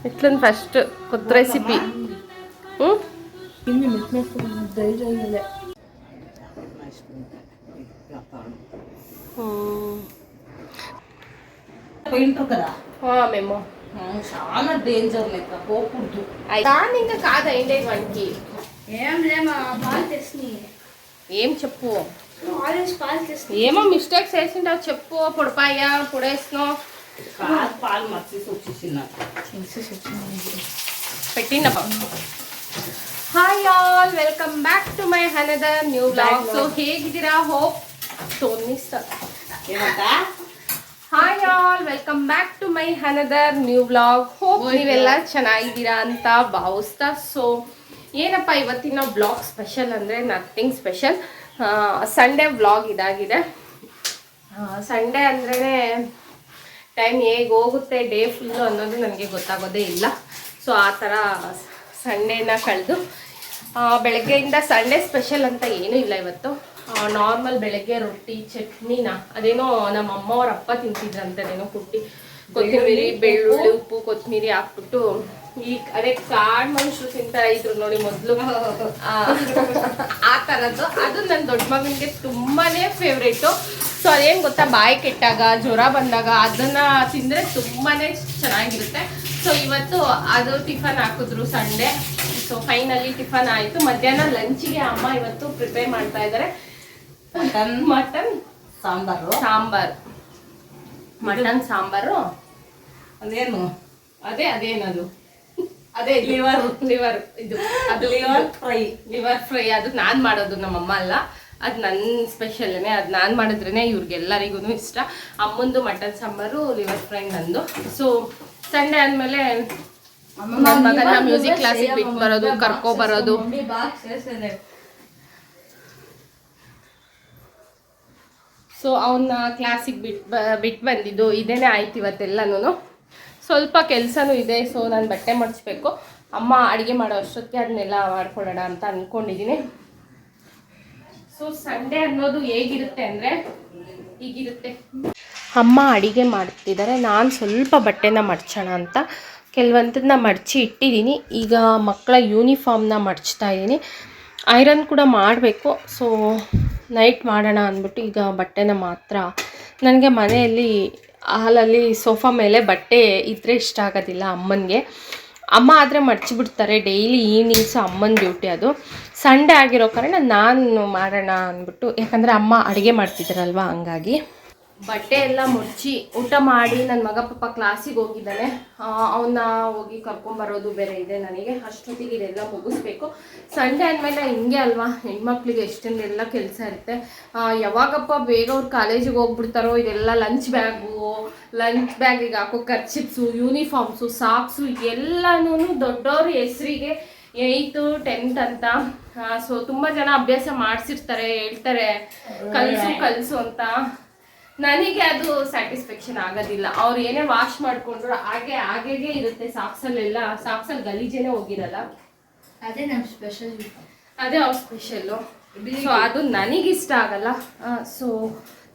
ಇಟ್ಲನ್ first ಕೊತ್ತು recipe మేము చాలా danger లెక్క పోకూడదు ఇంకా కాదు అయిండే వానికి ఏం లేమా పాలు తెచ్చి ఏం చెప్పు ఆరెంజ్ పాలు తెచ్చి ఏమో మిస్టేక్స్ వేసింటావు చెప్పు పొడిపాయా పొడేసినావు పాలు మర్చేసి వచ్చేసిన పెట్టిన hi all welcome back to my another new blog so ಹೇಗಿದ್ದೀರಾ hope hi all welcome back to my another new blog hope ನೀವೆಲ್ಲ ಚೆನ್ನಾಗಿದ್ದೀರಾ ಅಂತ ಭಾವಿಸ್ತಾ ಸೊ ಏನಪ್ಪ ಇವತ್ತಿನ ಬ್ಲಾಗ್ ಸ್ಪೆಷಲ್ ಅಂದರೆ ನಥಿಂಗ್ ಸ್ಪೆಷಲ್ ಸಂಡೇ ವ್ಲಾಗ್ ಇದಾಗಿದೆ ಸಂಡೇ ಅಂದ್ರೇ ಟೈಮ್ ಹೇಗೆ ಹೋಗುತ್ತೆ ಡೇ ಫುಲ್ಲು ಅನ್ನೋದು ನನಗೆ ಗೊತ್ತಾಗೋದೇ ಇಲ್ಲ ಸೊ ಆ ಥರ ಸಂಡೇನ ಕಳೆದು ಬೆಳಗ್ಗೆಯಿಂದ ಸಂಡೇ ಸ್ಪೆಷಲ್ ಅಂತ ಏನೂ ಇಲ್ಲ ಇವತ್ತು ನಾರ್ಮಲ್ ಬೆಳಗ್ಗೆ ರೊಟ್ಟಿ ಚಟ್ನಿನ ಅದೇನೋ ನಮ್ಮ ಅಮ್ಮವ್ರ ಅಪ್ಪ ತಿಂತಿದ್ರಂತೇನೋ ಕೊತ್ತಂಬರಿ ಬೆಳ್ಳುಳ್ಳಿ ಉಪ್ಪು ಕೊತ್ತಂಬರಿ ಹಾಕ್ಬಿಟ್ಟು ಈ ಅದೇ ಕಾಡು ಮನುಷ್ಯರು ತಿಂತಾ ಇದ್ರು ನೋಡಿ ಮೊದಲು ಆ ಥರದ್ದು ಅದು ನನ್ನ ದೊಡ್ಡ ಮಗನಿಗೆ ತುಂಬಾನೇ ಫೇವ್ರೇಟು ಸೊ ಅದೇನು ಗೊತ್ತಾ ಬಾಯಿ ಕೆಟ್ಟಾಗ ಜ್ವರ ಬಂದಾಗ ಅದನ್ನ ತಿಂದರೆ ತುಂಬಾನೇ ಚೆನ್ನಾಗಿರುತ್ತೆ ಸೊ ಇವತ್ತು ಅದು ಟಿಫನ್ ಹಾಕಿದ್ರು ಸಂಡೇ ಸೊ ಫೈನಲಿ ಟಿಫನ್ ಆಯಿತು ಮಧ್ಯಾಹ್ನ ಲಂಚಿಗೆ ಅಮ್ಮ ಇವತ್ತು ಪ್ರಿಪೇರ್ ಮಾಡ್ತಾ ಇದ್ದಾರೆ ಮಟನ್ ಸಾಂಬಾರು ಮಟನ್ ಸಾಂಬಾರು ಅದೇನು ಅದೇನದು ಅದೇ ಲಿವರ್ ಇದು ಅದು ಲಿವರ್ ಫ್ರೈ ಅದು ನಾನು ಮಾಡೋದು ನಮ್ಮಮ್ಮ ಅಲ್ಲ ಅದು ನನ್ನ ಸ್ಪೆಷಲ್ನೇ ಅದು ನಾನು ಮಾಡಿದ್ರೇ ಇವ್ರಿಗೆಲ್ಲರಿಗೂ ಇಷ್ಟ ಅಮ್ಮಂದು ಮಟನ್ ಸಾಂಬಾರು ಲಿವರ್ ಫ್ರೈ ನಂದು ಸೊ ಸಂಡೇ ಆದಮೇಲೆ ನನ್ನ ಮಗನ ಮ್ಯೂಸಿಕ್ ಕ್ಲಾಸಿಗೆ ಬಿಟ್ಟು ಬರೋದು ಕರ್ಕೊಬರೋದು ಸೊ ಅವನ್ನ ಕ್ಲಾಸಿಗೆ ಬಿಟ್ಟು ಬಂದಿದ್ದು ಇದೇನೇ ಆಯ್ತು ಇವತ್ತೆಲ್ಲನೂ ಸ್ವಲ್ಪ ಕೆಲಸನೂ ಇದೆ ಸೊ ನಾನು ಬಟ್ಟೆ ಮಡಿಸ್ಬೇಕು ಅಮ್ಮ ಅಡುಗೆ ಮಾಡೋ ಅಷ್ಟೊತ್ತಿಗೆ ಅದನ್ನೆಲ್ಲ ಮಾಡ್ಕೊಳ್ಳೋಣ ಅಂತ ಅಂದ್ಕೊಂಡಿದ್ದೀನಿ ಸೊ ಸಂಡೇ ಅನ್ನೋದು ಹೇಗಿರುತ್ತೆ ಅಂದರೆ ಹೀಗಿರುತ್ತೆ ಅಮ್ಮ ಅಡುಗೆ ಮಾಡ್ತಿದ್ದಾರೆ ನಾನು ಸ್ವಲ್ಪ ಬಟ್ಟೆನ ಮಡ್ಚೋಣ ಅಂತ ಕೆಲವಂತನ್ನ ಮಡಚಿ ಇಟ್ಟಿದ್ದೀನಿ ಈಗ ಮಕ್ಕಳ ಯೂನಿಫಾರ್ಮ್ನ ಮಡ್ಚ್ತಾ ಇದ್ದೀನಿ ಐರನ್ ಕೂಡ ಮಾಡಬೇಕು ಸೊ ನೈಟ್ ಮಾಡೋಣ ಅಂದ್ಬಿಟ್ಟು ಈಗ ಬಟ್ಟೆನ ಮಾತ್ರ ನನಗೆ ಮನೆಯಲ್ಲಿ ಹಾಲಲ್ಲಿ ಸೋಫಾ ಮೇಲೆ ಬಟ್ಟೆ ಇದ್ದರೆ ಇಷ್ಟ ಆಗೋದಿಲ್ಲ ಅಮ್ಮನಿಗೆ ಅಮ್ಮ ಆದರೆ ಮಡ್ಚಿಬಿಡ್ತಾರೆ ಡೈಲಿ ಈವ್ನಿಂಗ್ಸು ಅಮ್ಮನ ಡ್ಯೂಟಿ ಅದು ಸಂಡೇ ಆಗಿರೋ ಕಾರಣ ನಾನು ಮಾಡೋಣ ಅಂದ್ಬಿಟ್ಟು ಯಾಕಂದರೆ ಅಮ್ಮ ಅಡುಗೆ ಮಾಡ್ತಿದ್ದಾರಲ್ವ ಹಂಗಾಗಿ ಬಟ್ಟೆ ಎಲ್ಲ ಮುಚ್ಚಿ ಊಟ ಮಾಡಿ ನನ್ನ ಮಗ ಪಾಪ ಕ್ಲಾಸಿಗೆ ಹೋಗಿದ್ದಾನೆ ಅವನ್ನ ಹೋಗಿ ಕರ್ಕೊಂಬರೋದು ಬೇರೆ ಇದೆ ನನಗೆ ಅಷ್ಟೊತ್ತಿಗೆ ಇದೆಲ್ಲ ಮುಗಿಸ್ಬೇಕು ಸಂಡೇ ಅಂದಮೇಲೆ ಹಿಂಗೆ ಅಲ್ವಾ ಹೆಣ್ಮಕ್ಳಿಗೆ ಎಷ್ಟೊಂದೆಲ್ಲ ಕೆಲಸ ಇರುತ್ತೆ ಯಾವಾಗಪ್ಪ ಬೇಗ ಅವ್ರು ಕಾಲೇಜಿಗೆ ಹೋಗ್ಬಿಡ್ತಾರೋ ಇದೆಲ್ಲ ಲಂಚ್ ಬ್ಯಾಗಿಗೆ ಹಾಕೋ ಖರ್ಚಿಪ್ಸು ಯೂನಿಫಾರ್ಮ್ಸು ಸಾಕ್ಸು ಎಲ್ಲನೂ ದೊಡ್ಡವ್ರ ಹೆಸರಿಗೆ 8th 10th ಅಂತ ಸೊ ತುಂಬ ಜನ ಅಭ್ಯಾಸ ಮಾಡಿಸಿರ್ತಾರೆ ಹೇಳ್ತಾರೆ ಕಲಿಸು ಅಂತ ನನಗೆ ಅದು ಸ್ಯಾಟಿಸ್ಫ್ಯಾಕ್ಷನ್ ಆಗೋದಿಲ್ಲ ಅವ್ರು ಏನೇ ವಾಶ್ ಮಾಡಿಕೊಂಡ್ರು ಹಾಗೆ ಇರುತ್ತೆ ಸಾಕ್ಸಲ್ಲಿ ಗಲೀಜೇನೆ ಹೋಗಿರಲ್ಲ ಅದೇ ನಮ್ಮ ಸ್ಪೆಷಲ್ ಅದೇ ಅವ್ರ ಸ್ಪೆಷಲ್ಲು ಸೊ ಅದು ನನಗಿಷ್ಟ ಆಗಲ್ಲ ಸೊ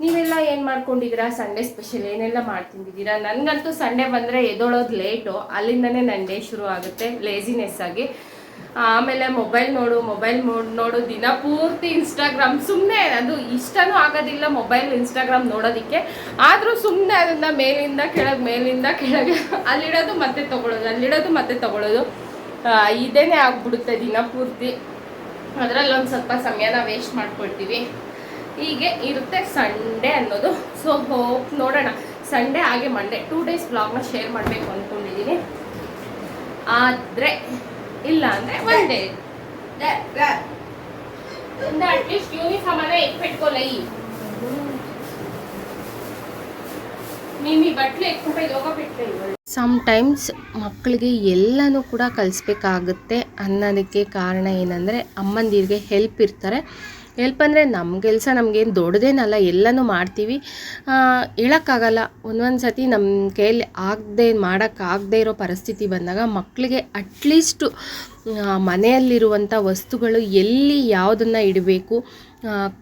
ನೀವೆಲ್ಲ ಏನು ಮಾಡ್ಕೊಂಡಿದ್ದೀರಾ ಸಂಡೇ ಸ್ಪೆಷಲ್ ಏನೆಲ್ಲ ಮಾಡ್ತಿದ್ದೀರಾ ನನಗಂತೂ ಸಂಡೇ ಬಂದರೆ ಎದೊಳೋದು ಲೇಟು ಅಲ್ಲಿಂದನೇ ನನ್ನ ಡೇ ಶುರು ಆಗುತ್ತೆ ಲೇಸಿನೆಸ್ ಆಗಿ ಆಮೇಲೆ ಮೊಬೈಲ್ ನೋಡು ದಿನ ಪೂರ್ತಿ ಇನ್ಸ್ಟಾಗ್ರಾಮ್ ಸುಮ್ಮನೆ ಅದು ಇಷ್ಟನೂ ಆಗೋದಿಲ್ಲ ಮೊಬೈಲ್ ಇನ್ಸ್ಟಾಗ್ರಾಮ್ ನೋಡೋದಕ್ಕೆ ಆದರೂ ಸುಮ್ಮನೆ ಅದನ್ನು ಮೇಲಿಂದ ಕೆಳಗೆ ಅಲ್ಲಿಡೋದು ಮತ್ತೆ ತಗೊಳ್ಳೋದು ಇದೇನೇ ಆಗ್ಬಿಡುತ್ತೆ ದಿನ ಪೂರ್ತಿ ಅದರಲ್ಲಿ ಒಂದು ಸ್ವಲ್ಪ ಸಮಯನ ವೇಸ್ಟ್ ಮಾಡ್ಕೊಳ್ತೀವಿ ಹೀಗೆ ಇರುತ್ತೆ ಸಂಡೇ ಅನ್ನೋದು ಸೊ ಹೋಪ್ ನೋಡೋಣ ಸಂಡೇ ಹಾಗೆ ಮಂಡೇ 2 days ಬ್ಲಾಗ್ನ ಶೇರ್ ಮಾಡಬೇಕು ಅಂದ್ಕೊಂಡಿದ್ದೀನಿ ಆದರೆ ಇಲ್ಲ ಅಂದರೆ ಒನ್ ಡೇ ಅಟ್ಲೀಸ್ಟ್ ಯೂನಿಫಾರ್ಮ್ ಅನ್ನ ಇಟ್ಬಿಟ್ಕೊಲ್ಲ ನೀನು ಬಟ್ಲು ಎತ್ಕೊಂಡು ಯೋಗ ಬಿಟ್ಟು ಸಮ್ಟೈಮ್ಸ್ ಮಕ್ಕಳಿಗೆ ಎಲ್ಲನೂ ಕೂಡ ಕಲಿಸ್ಬೇಕಾಗುತ್ತೆ ಅನ್ನೋದಕ್ಕೆ ಕಾರಣ ಏನಂದರೆ ಅಮ್ಮಂದಿರಿಗೆ ಹೆಲ್ಪ್ ಇರ್ತಾರೆ ಹೆಲ್ಪ್ ಅಂದರೆ ನಮ್ಮ ಕೆಲಸ ನಮಗೇನು ದೊಡ್ಡದೇನಲ್ಲ, ಎಲ್ಲನೂ ಮಾಡ್ತೀವಿ. ಹೇಳೋಕ್ಕಾಗಲ್ಲ, ಒಂದೊಂದು ಸತಿ ನಮ್ಮ ಕೈಯಲ್ಲಿ ಮಾಡೋಕ್ಕಾಗದೇ ಇರೋ ಪರಿಸ್ಥಿತಿ ಬಂದಾಗ ಮಕ್ಕಳಿಗೆ ಅಟ್ಲೀಸ್ಟು ಮನೆಯಲ್ಲಿರುವಂಥ ವಸ್ತುಗಳು ಎಲ್ಲಿ ಯಾವುದನ್ನು ಇಡಬೇಕು,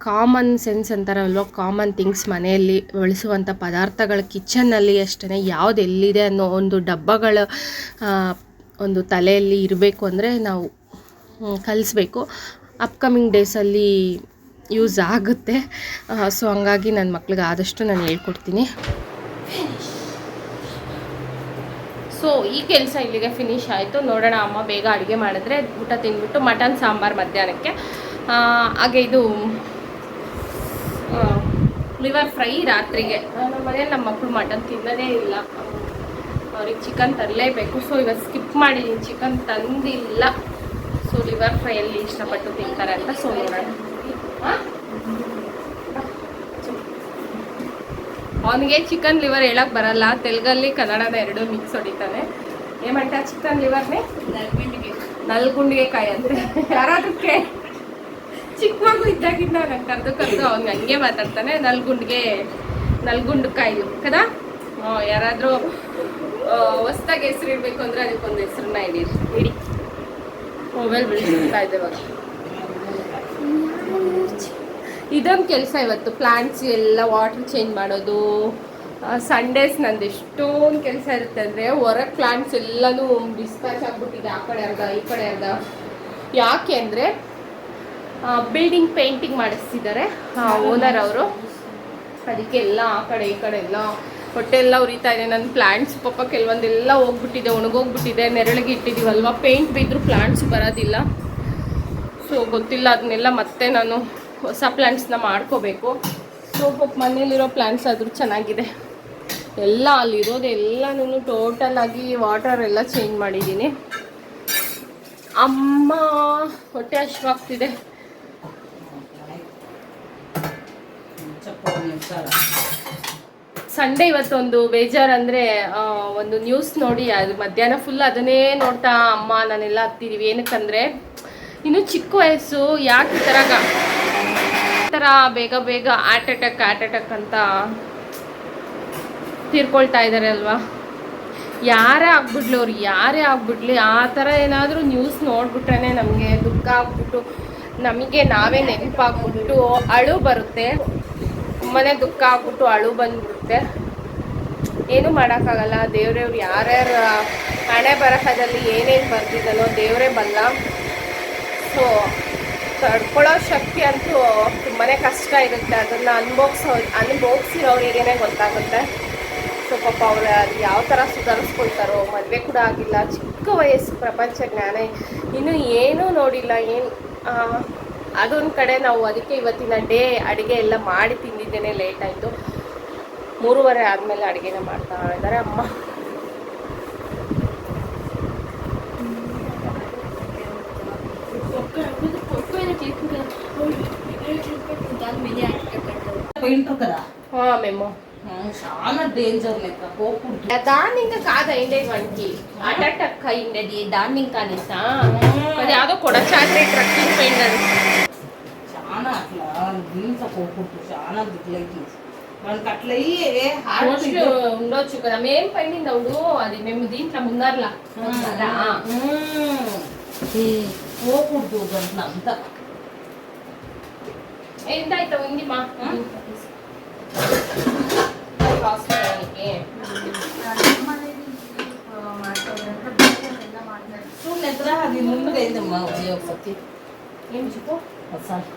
ಕಾಮನ್ ಸೆನ್ಸ್ ಅಂತಾರಲ್ವ, ಕಾಮನ್ ಥಿಂಗ್ಸ್ ಮನೆಯಲ್ಲಿ ಬಳಸುವಂಥ ಪದಾರ್ಥಗಳು ಕಿಚನ್ನಲ್ಲಿ ಅಷ್ಟೇ ಯಾವುದು ಎಲ್ಲಿದೆ ಅನ್ನೋ ಒಂದು ಡಬ್ಬಗಳ ಒಂದು ತಲೆಯಲ್ಲಿ ಇರಬೇಕು ಅಂದರೆ ನಾವು ಕಲಿಸ್ಬೇಕು. ಅಪ್ಕಮಿಂಗ್ ಡೇಸಲ್ಲಿ ಯೂಸ್ ಆಗುತ್ತೆ. ಸೊ ಹಂಗಾಗಿ ನನ್ನ ಮಕ್ಳಿಗೆ ಆದಷ್ಟು ನಾನು ಹೇಳ್ಕೊಡ್ತೀನಿ. ಸೊ ಈ ಕೆಲಸ ಇಲ್ಲಿಗೆ ಫಿನಿಶ್ ಆಯಿತು. ನೋಡೋಣ, ಅಮ್ಮ ಬೇಗ ಅಡುಗೆ ಮಾಡಿದ್ರೆ ಊಟ ತಿಂದ್ಬಿಟ್ಟು ಮಟನ್ ಸಾಂಬಾರು ಮಧ್ಯಾಹ್ನಕ್ಕೆ, ಹಾಗೆ ಇದು ಲಿವರ್ ಫ್ರೈ ರಾತ್ರಿಗೆ. ನಮ್ಮ ಮನೇಲಿ ನಮ್ಮ ಮಕ್ಕಳು ಮಟನ್ ತಿನ್ನೋದೇ ಇಲ್ಲ, ಅವ್ರಿಗೆ ಚಿಕನ್ ತರಲೇಬೇಕು. ಸೊ ಇವತ್ತು ಸ್ಕಿಪ್ ಮಾಡಿದ್ದೀನಿ, ಚಿಕನ್ ತಂದಿಲ್ಲ. ಸೊ ಲಿವರ್ ಫ್ರೈಯಲ್ಲಿ ಇಷ್ಟಪಟ್ಟು ತಿಂತಾರೆ ಅಂತ. ಸೊ ನೋಡೋಣ. ಅವನಿಗೆ ಚಿಕನ್ ಲಿವರ್ ಹೇಳಕ್ಕೆ ಬರಲ್ಲ, ತೆಲುಗಲ್ಲಿ ಕನ್ನಡದ ಎರಡು ಮಿಕ್ಸ್ ಹೊಡಿತಾನೆ. ಏಮಂಟ ಚಿಕನ್ ಲಿವರ್ನೇ ನಲ್ಗುಂಡಿಗೆ ಕಾಯಿ ಅಂದರೆ ಯಾರಾದಕ್ಕೆ ಚಿಕ್ಕ ಮಗು ಇದ್ದಾಗಿಂದ ನಂಗೆ ಕರೆದು ಅವ್ನಿಗೆ ಹಂಗೆ ಮಾತಾಡ್ತಾನೆ. ನಲ್ಗುಂಡು ಕಾಯಿಲು ಕದಾ. ಯಾರಾದರೂ ಹೊಸ್ದಾಗಿ ಹೆಸರು ಇಡಬೇಕು ಅಂದರೆ ಅದಕ್ಕೊಂದು ಹೆಸರನ್ನ ಇಡಿ. ಮೊಬೈಲ್ ಬೆಳೆಸ್ತಾ ಇದ್ದೇವಾಗ. ಇದೊಂದು ಕೆಲಸ ಇವತ್ತು, ಪ್ಲಾಂಟ್ಸ್ ಎಲ್ಲ ವಾಟರ್ ಚೇಂಜ್ ಮಾಡೋದು. ಸಂಡೇಸ್ ನಂದು ಎಷ್ಟೊಂದು ಕೆಲಸ ಇರುತ್ತೆ ಅಂದರೆ, ಹೊರಗೆ ಪ್ಲಾಂಟ್ಸ್ ಎಲ್ಲನೂ ಡಿಸ್ಪ್ಯಾಚ್ ಆಗಿಬಿಟ್ಟಿದೆ, ಆ ಕಡೆ ಅರ್ಧ ಈ ಕಡೆ ಅರ್ಧ. ಯಾಕೆ ಅಂದರೆ ಬಿಲ್ಡಿಂಗ್ ಪೇಂಟಿಂಗ್ ಮಾಡಿಸ್ತಿದ್ದಾರೆ ಓನರ್ ಅವರು, ಅದಕ್ಕೆ ಎಲ್ಲ ಆ ಕಡೆ ಈ ಕಡೆ ಎಲ್ಲ ಹೊಟ್ಟೆ ಎಲ್ಲ ಉರಿತಾ ಇದೆ. ನನ್ನ ಪ್ಲಾಂಟ್ಸ್ ಪಾಪ ಕೆಲವೊಂದೆಲ್ಲ ಹೋಗ್ಬಿಟ್ಟಿದೆ, ಒಣಗೋಗ್ಬಿಟ್ಟಿದೆ. ನೆರಳಿಗೆ ಇಟ್ಟಿದ್ದೀವಲ್ವ, ಪೇಂಟ್ ಬಿದ್ದರೂ ಪ್ಲಾಂಟ್ಸ್ ಬರೋದಿಲ್ಲ. ಸೊ ಗೊತ್ತಿಲ್ಲ, ಅದನ್ನೆಲ್ಲ ಮತ್ತೆ ನಾನು ಹೊಸ ಪ್ಲ್ಯಾಂಟ್ಸ್ನ ಮಾಡ್ಕೋಬೇಕು. ಸೊ ಪಾಪ ಮನೇಲಿರೋ ಪ್ಲ್ಯಾಂಟ್ಸ್ ಆದರೂ ಚೆನ್ನಾಗಿದೆ. ಎಲ್ಲ ಅಲ್ಲಿರೋದು ಎಲ್ಲನೂ ಟೋಟಲಾಗಿ ವಾಟರ್ ಎಲ್ಲ ಚೇಂಜ್ ಮಾಡಿದ್ದೀನಿ. ಅಮ್ಮ ಹೊಟ್ಟೆ ಹಶ್ವಾಗ್ತಿದೆ. ಸಂಡೇ ಇವತ್ತೊಂದು ಬೇಜಾರು ಅಂದರೆ, ಒಂದು ನ್ಯೂಸ್ ನೋಡಿ ಅದು ಮಧ್ಯಾಹ್ನ ಫುಲ್ ಅದನ್ನೇ ನೋಡ್ತಾ ಅಮ್ಮ ನಾನೆಲ್ಲ ಹತ್ತಿದ್ದೀವಿ. ಏನಕ್ಕಂದರೆ ಇನ್ನೂ ಚಿಕ್ಕ ವಯಸ್ಸು, ಯಾಕೆ ಈ ಥರ ಬೇಗ ಹಾರ್ಟ್ ಅಟ್ಯಾಕ್ ಅಂತ ತೀರ್ಕೊಳ್ತಾ ಇದ್ದಾರೆ ಅಲ್ವಾ. ಯಾರೇ ಆಗ್ಬಿಡ್ಲಿ ಆ ಥರ ಏನಾದರೂ ನ್ಯೂಸ್ ನೋಡ್ಬಿಟ್ರೆ ನಮಗೆ ದುಃಖ ಆಗ್ಬಿಟ್ಟು, ನಮಗೆ ನಾವೇ ನೆನಪಾಗ್ಬಿಟ್ಟು ಅಳು ಬರುತ್ತೆ. ತುಂಬನೇ ದುಃಖ ಆಗ್ಬಿಟ್ಟು ಅಳು ಬಂದ್ಬಿಡುತ್ತೆ. ಏನೂ ಮಾಡೋಕ್ಕಾಗಲ್ಲ. ದೇವ್ರವ್ರು ಯಾರ್ಯಾರ ಹಣೆ ಬರಹದಲ್ಲಿ ಏನೇನು ಬರ್ತಿದ್ದಾನೋ ದೇವರೇ ಬಲ್ಲ. ಸೊ ತಡ್ಕೊಳ್ಳೋ ಶಕ್ತಿ ಅಂತೂ ತುಂಬಾ ಕಷ್ಟ ಇರುತ್ತೆ. ಅದನ್ನು ಅನುಭವಿಸಿರೋರಿಗೇ ಗೊತ್ತಾಗುತ್ತೆ. ಸೊ ಪಾಪ ಅವ್ರು ಯಾವ ಥರ ಸುಧಾರಿಸ್ಕೊಳ್ತಾರೋ. ಮದುವೆ ಕೂಡ ಆಗಿಲ್ಲ, ಚಿಕ್ಕ ವಯಸ್ಸು, ಪ್ರಪಂಚ ಜ್ಞಾನ ಇನ್ನೂ ಏನೂ ನೋಡಿಲ್ಲ. ಅದೊಂದು ಕಡೆ ನಾವು ಅದಕ್ಕೆ ಇವತ್ತಿನ ಡೇ ಅಡುಗೆ ಎಲ್ಲ ಮಾಡಿ ತಿಂದಿದ್ದೇನೆ ಲೇಟ್ ಆಯಿತು. 3:30 ಆದಮೇಲೆ ಅಡುಗೆನ ಮಾಡ್ತಾ ಇದ್ದಾರೆ ಅಮ್ಮ. మేము చాలా డేంజర్ లెక్క పోకుండా దాన్ని ఇంకా కాదు అయిండేది వానికి అటాక్ అక్క అయిండేది దాన్ని ఇంకా అనేసా అది యాదో కూడా చాక్లెట్ ట్రక్కింగ్ పోయిండదు చాలా అట్లా దీంట్లో పోకుండా చాలా దిగులైతే మనకి అట్లా అయ్యే ఉండొచ్చు కదా. మేము పైన అవుడు అది మేము దీంట్లో ముందర్లా పోకూడదు దాంట్లో అంతా ఎంత అవుతావు ఉంది మా చూడలేదురా అది ముందుగా అయిందమ్మా ఒకసారి ఏం చెప్పు ఒకసారి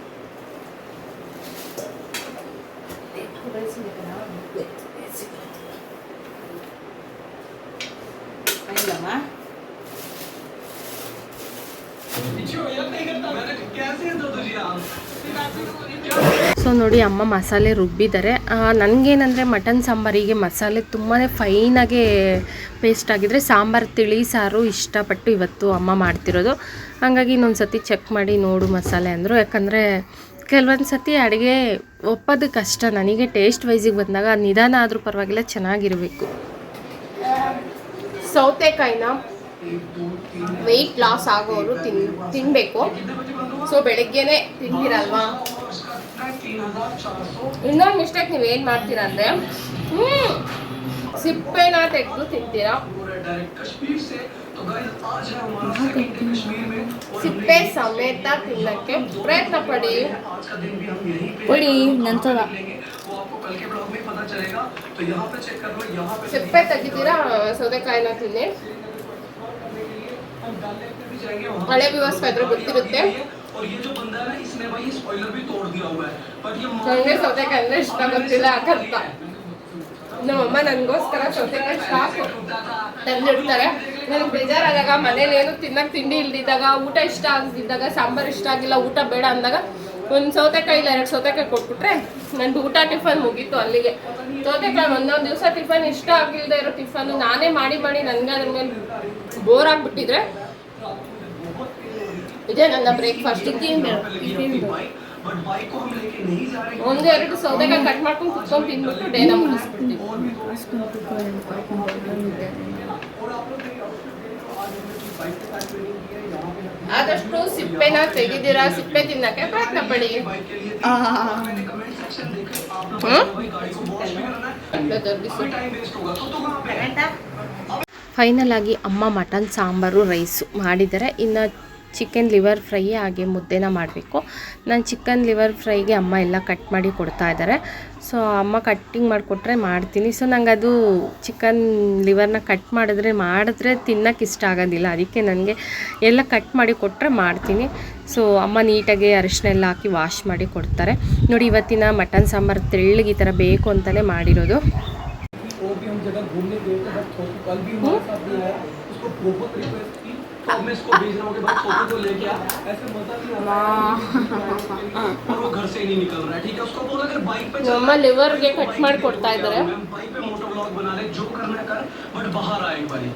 అయిందమ్మా ಸೊ ನೋಡಿ ಅಮ್ಮ ಮಸಾಲೆ ರುಬ್ಬಿದ್ದಾರೆ. ನನಗೇನಂದರೆ ಮಟನ್ ಸಾಂಬಾರಿಗೆ ಮಸಾಲೆ ತುಂಬಾ ಫೈನಾಗೆ ಪೇಸ್ಟ್ ಆಗಿದ್ರೆ ಸಾಂಬಾರು ತಿಳಿ ಸಾರು ಇಷ್ಟಪಟ್ಟು ಇವತ್ತು ಅಮ್ಮ ಮಾಡ್ತಿರೋದು. ಹಾಗಾಗಿ ಇನ್ನೊಂದು ಸತಿ ಚೆಕ್ ಮಾಡಿ ನೋಡು ಮಸಾಲೆ ಅಂದರು. ಯಾಕಂದರೆ ಕೆಲವೊಂದು ಸತಿ ಅಡುಗೆ ಒಪ್ಪೋದು ಕಷ್ಟ. ನನಗೆ ಟೇಸ್ಟ್ ವೈಸಿಗೆ ಬಂದಾಗ ನಿಧಾನ ಆದರೂ ಪರವಾಗಿಲ್ಲ, ಚೆನ್ನಾಗಿರಬೇಕು. ಸೌತೆಕಾಯಿನ ವೆಯ್ಟ್ ಲಾಸ್ ಆಗೋರು ತಿನ್ನಬೇಕು. ಸೊ ಬೆಳಗ್ಗೆನೇ ತಿಂದಿರಲ್ವಾ, ಇನ್ನೊಂದು ಮಿಸ್ಟೇಕ್ ನೀವು ಏನು ಮಾಡ್ತೀರಾ ಅಂದರೆ ಸಿಪ್ಪೆನ ತೆಗೆದು ತಿಂತೀರಾ. ಸಿಪ್ಪೆ ಸಮೇತ ತಿನ್ನಕ್ಕೆ ಪ್ರಯತ್ನ ಪಡಿ. ನಂತರ ಸಿಪ್ಪೆ ತೆಗಿತೀರಾ ಸೌತೆಕಾಯಿನ ತಿನ್ನಿ. ಹಳೆ ವ್ಯೂವರ್ಸ್ ಇದ್ರೆ ಗೊತ್ತಿರುತ್ತೆ, ನನಗೆ ಸೌತೆಕಾಯಿ ಅಂದರೆ ಇಷ್ಟ, ಗೊತ್ತಿಲ್ಲ ಯಾಕಂತ. ನಮ್ಮಮ್ಮ ನನಗೋಸ್ಕರ ಸೌತೆಕಾಯಿ ಸಾಕು ತಂದಿಡ್ತಾರೆ. ನನಗೆ ಬೇಜಾರಾದಾಗ, ಮನೇಲಿ ಏನು ತಿನ್ನಕ್ಕೆ ತಿಂಡಿ ಇಲ್ದಿದ್ದಾಗ, ಊಟ ಇಷ್ಟ ಆಗದಿದ್ದಾಗ, ಸಾಂಬಾರು ಇಷ್ಟ ಆಗಿಲ್ಲ, ಊಟ ಬೇಡ ಅಂದಾಗ ಒಂದು ಸೌತೆಕಾಯಿ ಇಲ್ಲ 2 ಸೌತೆಕಾಯಿ ಕೊಟ್ಬಿಟ್ರೆ ನಂದು ಊಟ ಟಿಫನ್ ಮುಗೀತು ಅಲ್ಲಿಗೆ. ಸೌತೆಕಾಯಿ ಒಂದೊಂದು ದಿವಸ ಟಿಫನ್ ಇಷ್ಟ ಆಗಿಲ್ಲದೆ ಇರೋ ಟಿಫನ್ ನಾನೇ ಮಾಡಿ ನನಗೆ ಅದ್ರ ಮೇಲೆ ಬೋರ್ ಆಗಿಬಿಟ್ಟಿದ್ರೆ ಇದೇ ನನ್ನ ಬ್ರೇಕ್ಫಾಸ್ಟ್. ಒಂದು 2 ಸೌತೆಕಾಯಿ ಕಟ್ ಮಾಡ್ಕೊಂಡು ಕುತ್ಕೊಂಡು ತಿಂದ್ಬಿಟ್ಟು ಡೇನ ಮುಗಿಸ್ಬಿಡ್ತೀವಿ. ಆದಷ್ಟು ಸಿಪ್ಪೆನ ತೆಗಿದಿರಾ, ಸಿಪ್ಪೆ ತಿನ್ನಕ್ಕೆ ಪ್ರಯತ್ನ ಪಡಿ. ಫೈನಲ್ ಆಗಿ ಅಮ್ಮ ಮಟನ್ ಸಾಂಬಾರು ರೈಸು ಮಾಡಿದ್ದಾರೆ. ಇನ್ನು ಚಿಕನ್ ಲಿವರ್ ಫ್ರೈ ಹಾಗೆ ಮುದ್ದೆನ ಮಾಡಬೇಕು. ನಾನು ಚಿಕನ್ ಲಿವರ್ ಫ್ರೈಗೆ ಅಮ್ಮ ಎಲ್ಲ ಕಟ್ ಮಾಡಿ ಕೊಡ್ತಾ ಇದ್ದಾರೆ. ಸೊ ಅಮ್ಮ ಕಟ್ಟಿಂಗ್ ಮಾಡಿಕೊಟ್ರೆ ಮಾಡ್ತೀನಿ. ಸೊ ನಂಗೆ ಅದು ಚಿಕನ್ ಲಿವರ್ನ ಕಟ್ ಮಾಡಿದ್ರೆ ತಿನ್ನೋಕೆ ಇಷ್ಟ ಆಗೋದಿಲ್ಲ, ಅದಕ್ಕೆ ನನಗೆ ಎಲ್ಲ ಕಟ್ ಮಾಡಿ ಕೊಟ್ಟರೆ ಮಾಡ್ತೀನಿ. ಸೊ ಅಮ್ಮ ನೀಟಾಗಿ ಅರಿಶಿನ ಎಲ್ಲ ಹಾಕಿ ವಾಶ್ ಮಾಡಿ ಕೊಡ್ತಾರೆ. ನೋಡಿ ಇವತ್ತಿನ ಮಟನ್ ಸಾಂಬಾರು ತೆಳ್ಳಗೆ ಈ ಥರ ಬೇಕು ಅಂತಲೇ ಮಾಡಿರೋದು. मैं इसको भेज रहा हूँ कि भाई फोटो तो लेके आ, ऐसे मजा नहीं आ रहा है और वो घर से ही नहीं निकल रहा है. ठीक है, उसको बोला अगर बाइक पे अम्मा लिवर के कट ಮಾಡಿ ಕೊಡ್ತಾ ಇದ್ದಾರೆ. बाइक पे मोटो व्लॉग बना ले, जो करना कर, बट बाहर आ एक बारी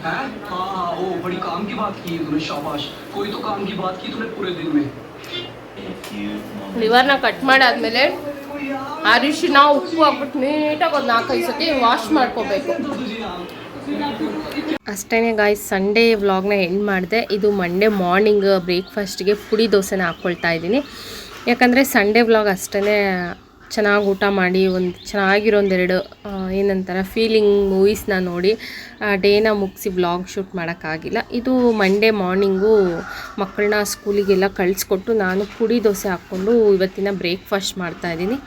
है. हाँ ओ बड़ी काम की बात की तूने, शाबाश. कोई तो काम की बात की तूने पूरे दिन में. ಲಿವರ್ನ ಕಟ್ ಮಾಡಾದ್ಮೇಲೆ ಅರಿಶಿನ ಉಪ್ಪು ಹಾಕ್ಬಿಟ್ಟು ನೀಟಾಗಿ ಒಂದು 4-5 ಸತಿ ವಾಶ್ ಮಾಡ್ಕೋಬೇಕು. ಅಷ್ಟೇ ಗಾಯ್ಸ್, ಸಂಡೇ ವ್ಲಾಗ್ನ ಎಂಡ್ ಮಾಡಿದೆ. ಇದು ಮಂಡೇ ಮಾರ್ನಿಂಗ್ ಬ್ರೇಕ್ಫಾಸ್ಟ್ಗೆ ಪುಡಿ ದೋಸೆನ ಹಾಕ್ಕೊಳ್ತಾ ಇದ್ದೀನಿ. ಯಾಕಂದರೆ ಸಂಡೇ ವ್ಲಾಗ್ ಅಷ್ಟೇ ಚೆನ್ನಾಗಿ ಊಟ ಮಾಡಿ ಚೆನ್ನಾಗಿರೋ 2 ಏನಂತಾರೆ ಫೀಲಿಂಗ್ ಮೂವೀಸ್ನ ನೋಡಿ ಡೇನ ಮುಗಿಸಿ ವ್ಲಾಗ್ ಶೂಟ್ ಮಾಡೋಕ್ಕಾಗಿಲ್ಲ. ಇದು ಮಂಡೇ ಮಾರ್ನಿಂಗು ಮಕ್ಕಳನ್ನ ಸ್ಕೂಲಿಗೆಲ್ಲ ಕಳಿಸ್ಕೊಟ್ಟು ನಾನು ಪುಡಿ ದೋಸೆ ಹಾಕ್ಕೊಂಡು ಇವತ್ತಿನ ಬ್ರೇಕ್ಫಾಸ್ಟ್ ಮಾಡ್ತಾಯಿದ್ದೀನಿ.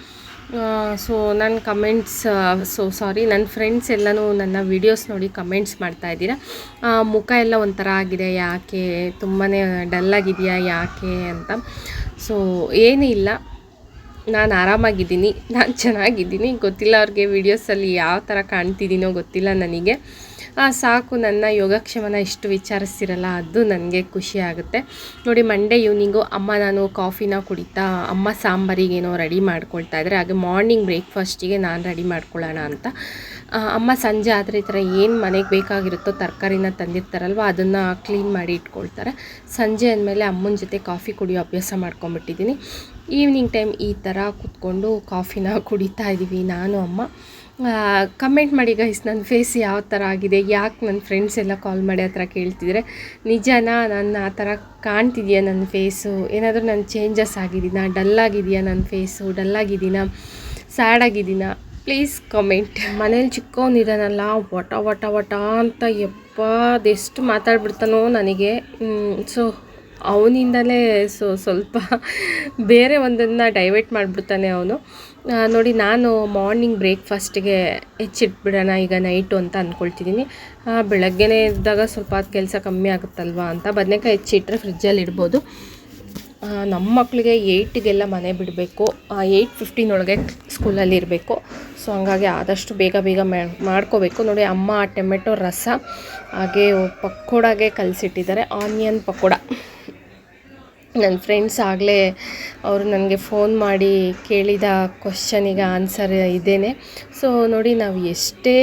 ಸೊ ನನ್ನ ನನ್ನ ಫ್ರೆಂಡ್ಸ್ ಎಲ್ಲನೂ ನನ್ನ ವಿಡಿಯೋಸ್ ನೋಡಿ ಕಮೆಂಟ್ಸ್ ಮಾಡ್ತಾಯಿದ್ದೀರಾ. ಮುಖ ಎಲ್ಲ ಒಂಥರ ಆಗಿದೆ, ಯಾಕೆ ತುಂಬಾ ಡಲ್ಲಾಗಿದೆಯಾ ಯಾಕೆ ಅಂತ. ಸೊ ಏನೂ ಇಲ್ಲ, ನಾನು ಆರಾಮಾಗಿದ್ದೀನಿ, ನಾನು ಚೆನ್ನಾಗಿದ್ದೀನಿ. ಗೊತ್ತಿಲ್ಲ ಅವ್ರಿಗೆ ವಿಡಿಯೋಸಲ್ಲಿ ಯಾವ ಥರ ಕಾಣ್ತಿದ್ದೀನೋ ಗೊತ್ತಿಲ್ಲ ನನಗೆ. ಸಾಕು, ನನ್ನ ಯೋಗಕ್ಷೇಮನ ಇಷ್ಟು ವಿಚಾರಿಸ್ತಿರಲ್ಲ, ಅದು ನನಗೆ ಖುಷಿ ಆಗುತ್ತೆ. ನೋಡಿ ಮಂಡೇ ಈವ್ನಿಂಗು ಅಮ್ಮ ನಾನು ಕಾಫಿನ ಕುಡಿತಾ ಅಮ್ಮ ಸಾಂಬಾರಿಗೇನೋ ರೆಡಿ ಮಾಡ್ಕೊಳ್ತಾ ಇದ್ದಾರೆ. ಹಾಗೆ ಮಾರ್ನಿಂಗ್ ಬ್ರೇಕ್ಫಾಸ್ಟಿಗೆ ನಾನು ರೆಡಿ ಮಾಡ್ಕೊಳ್ಳೋಣ ಅಂತ. ಅಮ್ಮ ಸಂಜೆ ಆದರೆ ಈ ಥರ ಏನು ಮನೆಗೆ ಬೇಕಾಗಿರುತ್ತೋ ತರಕಾರಿನ ತಂದಿರ್ತಾರಲ್ವ ಅದನ್ನು ಕ್ಲೀನ್ ಮಾಡಿ ಇಟ್ಕೊಳ್ತಾರೆ. ಸಂಜೆ ಅಂದಮೇಲೆ ಅಮ್ಮನ ಜೊತೆ ಕಾಫಿ ಕುಡಿಯೋ ಅಭ್ಯಾಸ ಮಾಡ್ಕೊಂಬಿಟ್ಟಿದ್ದೀನಿ. ಈವ್ನಿಂಗ್ ಟೈಮ್ ಈ ಥರ ಕೂತ್ಕೊಂಡು ಕಾಫಿನ ಕುಡಿತಾ ಇದ್ದೀವಿ ನಾನು ಅಮ್ಮ. ಕಮೆಂಟ್ ಮಾಡಿ ಗೈಸ್, ನನ್ನ ಫೇಸ್ ಯಾವ ಥರ ಆಗಿದೆ, ಯಾಕೆ ನನ್ನ ಫ್ರೆಂಡ್ಸ್ ಎಲ್ಲ ಕಾಲ್ ಮಾಡಿ ಆ ಥರ ಕೇಳ್ತಿದ್ರೆ ನಿಜನಾ, ನನ್ನ ಆ ಥರ ಕಾಣ್ತಿದೆಯಾ ನನ್ನ ಫೇಸು, ಏನಾದರೂ ನನ್ನ ಚೇಂಜಸ್ ಆಗಿದ್ದೀನಾ, ಡಲ್ಲಾಗಿದೆಯಾ ನನ್ನ ಫೇಸು, ಡಲ್ಲಾಗಿದ್ದೀನಾ, ಸ್ಯಾಡ್ ಆಗಿದ್ದೀನಾ, ಪ್ಲೀಸ್ ಕಮೆಂಟ್. ಮನೇಲಿ ಚಿಕ್ಕವನಿದ್ದಾನಲ್ಲ ವಟ ವಟ ವಟ ಅಂತ ಯಪ್ಪ ಅದೆಷ್ಟು ಮಾತಾಡ್ಬಿಡ್ತಾನೋ ನನಗೆ. ಸೊ ಅವನಿಂದಲೇ ಸ್ವಲ್ಪ ಬೇರೆ ಒಂದನ್ನು ಡೈವರ್ಟ್ ಮಾಡಿಬಿಡ್ತಾನೆ ಅವನು. ನೋಡಿ ನಾನು ಮಾರ್ನಿಂಗ್ ಬ್ರೇಕ್ಫಾಸ್ಟಿಗೆ ಹೆಚ್ಚಿಟ್ಬಿಡೋಣ ಈಗ ನೈಟು ಅಂತ ಅಂದ್ಕೊಳ್ತಿದ್ದೀನಿ. ಬೆಳಗ್ಗೆನೇ ಇದ್ದಾಗ ಸ್ವಲ್ಪ ಕೆಲಸ ಕಮ್ಮಿ ಆಗುತ್ತಲ್ವ ಅಂತ ಬದನೆಕಾಯಿ ಹೆಚ್ಚಿಟ್ರೆ ಫ್ರಿಜ್ಜಲ್ಲಿ ಇಡ್ಬೋದು. ನಮ್ಮ ಮಕ್ಕಳಿಗೆ 8ಗೆಲ್ಲ ಮನೆ ಬಿಡಬೇಕು, 8:15 ಒಳಗೆ ಸ್ಕೂಲಲ್ಲಿ ಇರಬೇಕು. ಸೊ ಹಂಗಾಗಿ ಆದಷ್ಟು ಬೇಗ ಮಾಡ್ಕೋಬೇಕು. ನೋಡಿ ಅಮ್ಮ ಟೊಮೆಟೊ ರಸ ಹಾಗೆ ಪಕೋಡಾಗೆ ಕಲಸಿಟ್ಟಿದ್ದಾರೆ, ಆನಿಯನ್ ಪಕೋಡ. ನನ್ನ ಫ್ರೆಂಡ್ಸ್ ಆಗಲೇ ಅವರು ನನಗೆ ಫೋನ್ ಮಾಡಿ ಕೇಳಿದ ಕ್ವಶನಿಗೆ ಆನ್ಸರ್ ಇದೇನೆ. ಸೊ ನೋಡಿ, ನಾವು ಎಷ್ಟೇ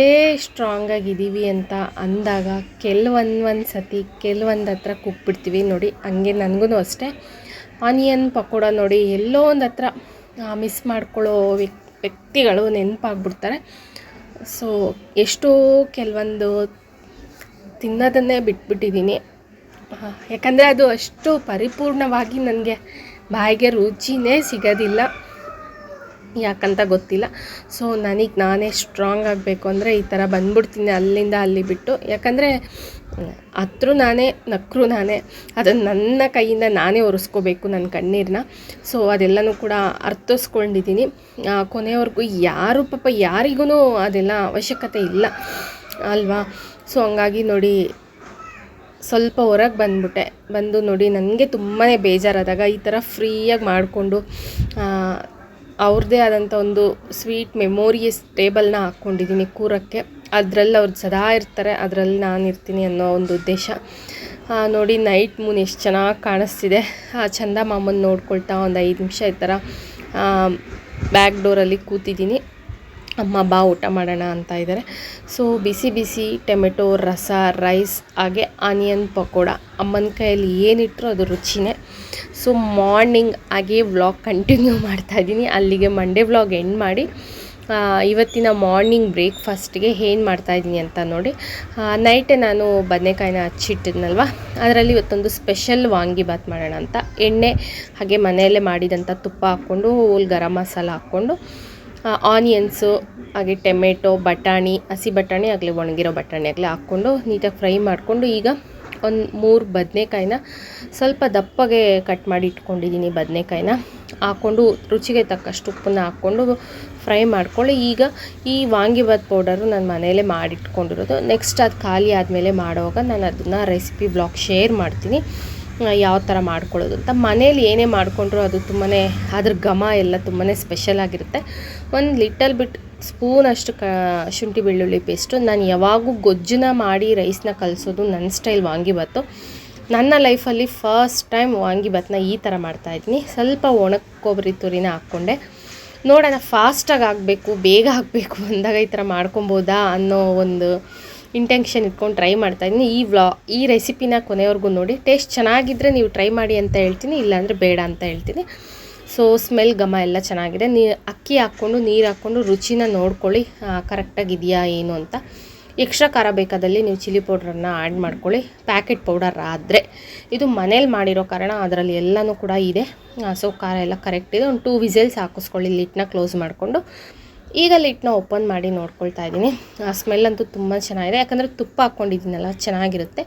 ಸ್ಟ್ರಾಂಗಾಗಿದ್ದೀವಿ ಅಂತ ಅಂದಾಗ ಕೆಲವೊಂದು ಸತಿ ಕೆಲವೊಂದು ಹತ್ರ ಕುಗ್ಬಿಡ್ತೀವಿ. ನೋಡಿ ಹಂಗೆ ನನಗೂ ಅಷ್ಟೇ. ಆನಿಯನ್ ಪಕೋಡ ನೋಡಿ ಎಲ್ಲೋ ಒಂದು ಹತ್ರ ಮಿಸ್ ಮಾಡ್ಕೊಳ್ಳೋ ವ್ಯಕ್ತಿಗಳು ನೆನಪಾಗ್ಬಿಡ್ತಾರೆ. ಸೊ ಎಷ್ಟೋ ಕೆಲವೊಂದು ತಿನ್ನೋದನ್ನೇ ಬಿಟ್ಬಿಟ್ಟಿದ್ದೀನಿ. ಯಾಕಂದರೆ ಅದು ಅಷ್ಟು ಪರಿಪೂರ್ಣವಾಗಿ ನನಗೆ ಬಾಯಿಗೆ ರುಚಿನೇ ಸಿಗೋದಿಲ್ಲ, ಯಾಕಂತ ಗೊತ್ತಿಲ್ಲ. ಸೊ ನನಗೆ ನಾನೇ ಸ್ಟ್ರಾಂಗ್ ಆಗಬೇಕು ಅಂದರೆ ಈ ಥರ ಬಂದ್ಬಿಡ್ತೀನಿ ಅಲ್ಲಿಂದ ಅಲ್ಲಿ ಬಿಟ್ಟು. ಯಾಕಂದರೆ ಹತ್ರೂ ನಾನೇ ನಕ್ಕರೂ ನಾನೇ, ಅದನ್ನು ನನ್ನ ಕೈಯಿಂದ ನಾನೇ ಒರೆಸ್ಕೋಬೇಕು ನನ್ನ ಕಣ್ಣೀರನ್ನ. ಸೊ ಅದೆಲ್ಲನೂ ಕೂಡ ಅರ್ಥೈಸ್ಕೊಂಡಿದ್ದೀನಿ. ಕೊನೆಯವರೆಗೂ ಯಾರಿಗೂ ಅದೆಲ್ಲ ಅವಶ್ಯಕತೆ ಇಲ್ಲ ಅಲ್ವಾ. ಸೊ ಹಂಗಾಗಿ ನೋಡಿ ಸ್ವಲ್ಪ ಹೊರಗೆ ಬಂದು ನೋಡಿ ನನಗೆ ತುಂಬಾ ಬೇಜಾರಾದಾಗ ಈ ಥರ ಫ್ರೀಯಾಗಿ ಮಾಡಿಕೊಂಡು ಅವ್ರದ್ದೇ ಆದಂಥ ಒಂದು ಸ್ವೀಟ್ ಮೆಮೋರೀಸ್ ಟೇಬಲ್ನ ಹಾಕ್ಕೊಂಡಿದ್ದೀನಿ ಕೂರಕ್ಕೆ. ಅದರಲ್ಲಿ ಅವ್ರು ಸದಾ ಇರ್ತಾರೆ, ಅದರಲ್ಲಿ ನಾನು ಇರ್ತೀನಿ ಅನ್ನೋ ಒಂದು ಉದ್ದೇಶ. ನೋಡಿ ನೈಟ್ ಮೂನ್ ಎಷ್ಟು ಚೆನ್ನಾಗಿ ಕಾಣಿಸ್ತಿದೆ. ಚಂದ ಮಾಮನ ನೋಡ್ಕೊಳ್ತಾ ಒಂದು 5 ನಿಮಿಷ ಈ ಥರ ಬ್ಯಾಕ್ ಡೋರಲ್ಲಿ ಕೂತಿದ್ದೀನಿ. ಅಮ್ಮ ಬಾ ಊಟ ಮಾಡೋಣ ಅಂತ ಇದ್ದಾರೆ. ಸೊ ಬಿಸಿ ಬಿಸಿ ಟೊಮೆಟೊ ರಸ, ರೈಸ್, ಹಾಗೆ ಆನಿಯನ್ ಪಕೋಡ. ಅಮ್ಮನ ಕೈಯಲ್ಲಿ ಏನಿಟ್ಟರು ಅದು ರುಚಿನೇ. ಸೊ ಮಾರ್ನಿಂಗ್ ಹಾಗೆ ವ್ಲಾಗ್ ಕಂಟಿನ್ಯೂ ಮಾಡ್ತಾಯಿದ್ದೀನಿ. ಅಲ್ಲಿಗೆ ಮಂಡೇ ವ್ಲಾಗ್ ಎಂಡ್ ಮಾಡಿ ಇವತ್ತಿನ ಮಾರ್ನಿಂಗ್ ಬ್ರೇಕ್ಫಾಸ್ಟ್ಗೆ ಏನು ಮಾಡ್ತಾಯಿದ್ದೀನಿ ಅಂತ ನೋಡಿ. ನೈಟೇ ನಾನು ಬದನೆಕಾಯಿನ ಹಚ್ಚಿಟ್ಟಿದ್ನಲ್ವ, ಅದರಲ್ಲಿ ಇವತ್ತೊಂದು ಸ್ಪೆಷಲ್ ವಾಂಗಿಬಾತ್ ಮಾಡೋಣ ಅಂತ ಎಣ್ಣೆ ಹಾಗೆ ಮನೆಯಲ್ಲೇ ಮಾಡಿದಂಥ ತುಪ್ಪ ಹಾಕ್ಕೊಂಡು ಗರಂ ಮಸಾಲ ಹಾಕ್ಕೊಂಡು ಆನಿಯನ್ಸು ಹಾಗೆ ಟೊಮೆಟೊ, ಬಟಾಣಿ, ಹಸಿ ಬಟಾಣಿ ಆಗಲಿ ಒಣಗಿರೋ ಬಟಾಣಿ ಆಗಲಿ ಹಾಕ್ಕೊಂಡು ನೀಟಾಗಿ ಫ್ರೈ ಮಾಡಿಕೊಂಡು ಈಗ ಒಂದು 3 ಬದನೆಕಾಯಿನ ಸ್ವಲ್ಪ ದಪ್ಪಗೆ ಕಟ್ ಮಾಡಿ ಇಟ್ಕೊಂಡಿದ್ದೀನಿ. ಬದನೆಕಾಯಿನ ಹಾಕ್ಕೊಂಡು ರುಚಿಗೆ ತಕ್ಕಷ್ಟು ಉಪ್ಪನ್ನ ಹಾಕ್ಕೊಂಡು ಫ್ರೈ ಮಾಡ್ಕೊಳ್ಳಿ. ಈಗ ಈ ವಾಂಗಿಬಾತ್ ಪೌಡರು ನಾನು ಮನೆಯಲ್ಲೇ ಮಾಡಿಟ್ಕೊಂಡಿರೋದು. ನೆಕ್ಸ್ಟ್ ಅದು ಖಾಲಿ ಆದಮೇಲೆ ಮಾಡುವಾಗ ನಾನು ಅದನ್ನು ರೆಸಿಪಿ ಬ್ಲಾಗ್ ಶೇರ್ ಮಾಡ್ತೀನಿ, ಯಾವ ಥರ ಮಾಡ್ಕೊಳ್ಳೋದು ಅಂತ. ಮನೇಲಿ ಏನೇ ಮಾಡಿಕೊಂಡ್ರು ಅದು ತುಂಬಾ ಅದ್ರ ಘಮ ಎಲ್ಲ ತುಂಬಾ ಸ್ಪೆಷಲ್ ಆಗಿರುತ್ತೆ. ಒಂದು ಲಿಟಲ್ ಬಿಟ್ ಸ್ಪೂನಷ್ಟು ಶುಂಠಿ ಬೆಳ್ಳುಳ್ಳಿ ಪೇಸ್ಟು. ನಾನು ಯಾವಾಗೂ ಗೊಜ್ಜನ್ನ ಮಾಡಿ ರೈಸ್ನ ಕಲಿಸೋದು ನನ್ನ ಸ್ಟೈಲ್ ವಾಂಗಿಬಾತು. ನನ್ನ ಲೈಫಲ್ಲಿ ಫಸ್ಟ್ ಟೈಮ್ ವಾಂಗಿಬಾತನ್ನ ಈ ಥರ ಮಾಡ್ತಾಯಿದ್ದೀನಿ. ಸ್ವಲ್ಪ ಒಣ ಕೊಬ್ಬರಿ ತುರಿನ ಹಾಕ್ಕೊಂಡೆ. ನೋಡೋಣ ಫಾಸ್ಟಾಗಿ ಆಗಬೇಕು, ಬೇಗ ಆಗಬೇಕು ಅಂದಾಗ ಈ ಥರ ಮಾಡ್ಕೊಬೋದಾ ಅನ್ನೋ ಒಂದು ಇಂಟೆನ್ಷನ್ ಇಟ್ಕೊಂಡು ಟ್ರೈ ಮಾಡ್ತಾಯಿದ್ದೀನಿ. ಈ ರೆಸಿಪಿನ ಕೊನೆವರೆಗೂ ನೋಡಿ. ಟೇಸ್ಟ್ ಚೆನ್ನಾಗಿದ್ದರೆ ನೀವು ಟ್ರೈ ಮಾಡಿ ಅಂತ ಹೇಳ್ತೀನಿ, ಇಲ್ಲಾಂದರೆ ಬೇಡ ಅಂತ ಹೇಳ್ತೀನಿ. ಸೊ ಸ್ಮೆಲ್ ಘಮ ಎಲ್ಲ ಚೆನ್ನಾಗಿದೆ. ಅಕ್ಕಿ ಹಾಕ್ಕೊಂಡು ನೀರು ಹಾಕ್ಕೊಂಡು ರುಚಿನ ನೋಡ್ಕೊಳ್ಳಿ ಕರೆಕ್ಟಾಗಿದೆಯಾ ಏನು ಅಂತ. ಎಕ್ಸ್ಟ್ರಾ ಖಾರ ಬೇಕಾದಲ್ಲಿ ನೀವು ಚಿಲ್ಲಿ ಪೌಡ್ರನ್ನು ಆ್ಯಡ್ ಮಾಡ್ಕೊಳ್ಳಿ. ಪ್ಯಾಕೆಟ್ ಪೌಡರ್ ಆದರೆ ಇದು ಮನೇಲಿ ಮಾಡಿರೋ ಕಾರಣ ಅದರಲ್ಲಿ ಎಲ್ಲನೂ ಕೂಡ ಇದೆ. ಸೊ ಖಾರ ಎಲ್ಲ ಕರೆಕ್ಟ್ ಇದೆ. ಒಂದು 2 ವಿಸಿಲ್ಸ್ ಹಾಕಿಸ್ಕೊಳ್ಳಿ ಲಿಟ್ನ ಕ್ಲೋಸ್ ಮಾಡಿಕೊಂಡು. ಈಗ ಲಿಟ್ನ ಓಪನ್ ಮಾಡಿ ನೋಡ್ಕೊಳ್ತಾ ಇದ್ದೀನಿ. ಸ್ಮೆಲ್ ಅಂತೂ ತುಂಬ ಚೆನ್ನಾಗಿದೆ, ಯಾಕಂದರೆ ತುಪ್ಪ ಹಾಕ್ಕೊಂಡಿದ್ದೀನಲ್ಲ ಚೆನ್ನಾಗಿರುತ್ತೆ.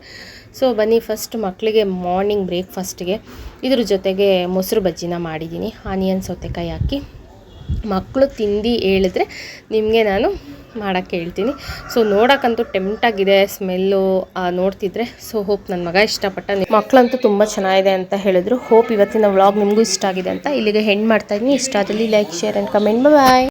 ಸೊ ಬನ್ನಿ ಫಸ್ಟ್ ಮಕ್ಕಳಿಗೆ ಮಾರ್ನಿಂಗ್ ಬ್ರೇಕ್ಫಾಸ್ಟಿಗೆ ಇದ್ರ ಜೊತೆಗೆ ಮೊಸರು ಬಜ್ಜಿನ ಮಾಡಿದ್ದೀನಿ, ಆನಿಯನ್ ಸೌತೆಕಾಯಿ ಹಾಕಿ. ಮಕ್ಕಳು ತಿಂದು ಹೇಳಿದ್ರೆ ನಿಮಗೆ ನಾನು ಮಾಡೋಕ್ಕೆ ಹೇಳ್ತೀನಿ. ಸೊ ನೋಡೋಕ್ಕಂತೂ ಟೆಂಪ್ಟಾಗಿದೆ ಸ್ಮೆಲ್ಲು ನೋಡ್ತಿದ್ರೆ. ಸೊ ಹೋಪ್ ನನ್ನ ಮಗ ಇಷ್ಟಪಟ್ಟ, ಮಕ್ಕಳಂತೂ ತುಂಬ ಚೆನ್ನಾಗಿದೆ ಅಂತ ಹೇಳಿದ್ರು. ಹೋಪ್ ಇವತ್ತಿನ ವ್ಲಾಗ್ ನಿಮಗೂ ಇಷ್ಟ ಆಗಿದೆ ಅಂತ ಇಲ್ಲಿಗೆ ಹೆಂಡ್ ಮಾಡ್ತಾಯಿದ್ದೀನಿ. ಇಷ್ಟ ಆದಲ್ಲಿ like, share and comment. Bye.